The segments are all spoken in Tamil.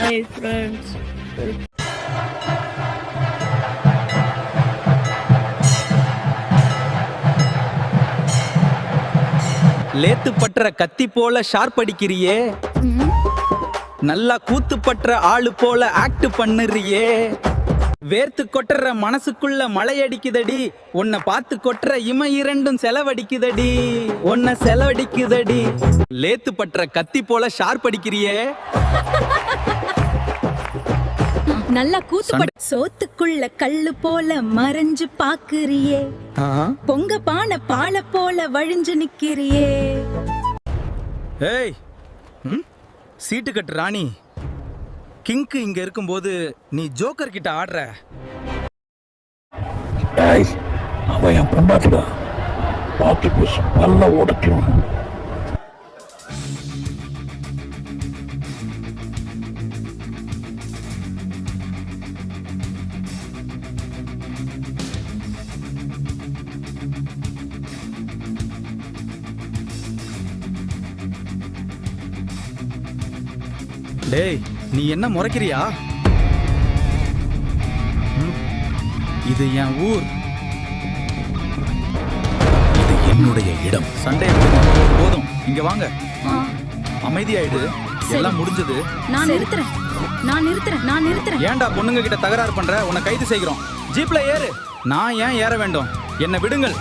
Hi friends. லேத்து பற்ற கத்தி போல ஷார்ப் அடிக்கிறியே, நல்லா கூத்து பற்ற ஆளு போல ஆக்ட் பண்ணுறியே, வேர்த்து கொட்டுற மனசுக்குள்ள மழை அடிக்குதடி, உன்னை பார்த்து கொட்டுற இமை இரண்டும் செலவடிக்குதடி, உன்னை செலவடிக்குதடி. லேத்து பற்ற கத்தி போல ஷார்ப் அடிக்கிறியே. நல்லா கூத்து சோத்துக்குள்ள கல்லு போல மறைஞ்சு பாக்குறியே, பொங்க பானை பாலை போல வழிஞ்சு நிக்கிறியே. ஏய், சீட்டு கட்டு ராணி, கிங்கு இங்க இருக்கும்போது நீ ஜோக்கர் கிட்ட ஆடுற. அவன் என் பொண்டாட்டிடா, பார்த்து பேச நல்லா உடைக்கும். டேய், நீ என்ன முறைக்கிறியா? இது என் ஊர், இது என்னுடைய இடம். சண்டை போதும், இங்க வாங்க. அமைதியாயிடு, எல்லாம் முடிஞ்சது. நான் நிறுத்துறேன், நான் நிறுத்துறேன், நான் நிறுத்துறேன். ஏன்டா பொண்ணுங்க கிட்ட தகராறு பண்ற? உன்னை கைது செய்கிறோம். ஜீப்ல ஏறு. நான் ஏன் ஏற வேண்டும்? என்னை விடுங்கள்.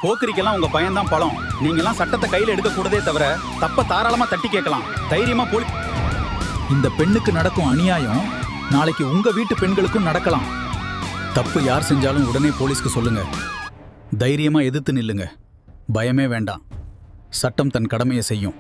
போக்கிரிக்கெல்லாம் உங்க பையன்தான் பழம். நீங்கெல்லாம் சட்டத்தை கையில எடுக்க கூடதே தவிர தப்ப தாராளமா தட்டி கேட்கலாம். தைரியமா போலி. இந்த பெண்ணுக்கு நடக்கும் அநியாயம் நாளைக்கு உங்க வீட்டு பெண்களுக்கும் நடக்கலாம். தப்பு யார் செஞ்சாலும் உடனே போலீஸ்க்கு சொல்லுங்க. தைரியமா எதிர்த்து நில்லுங்க. பயமே வேண்டாம். சட்டம் தன் கடமையை செய்யும்.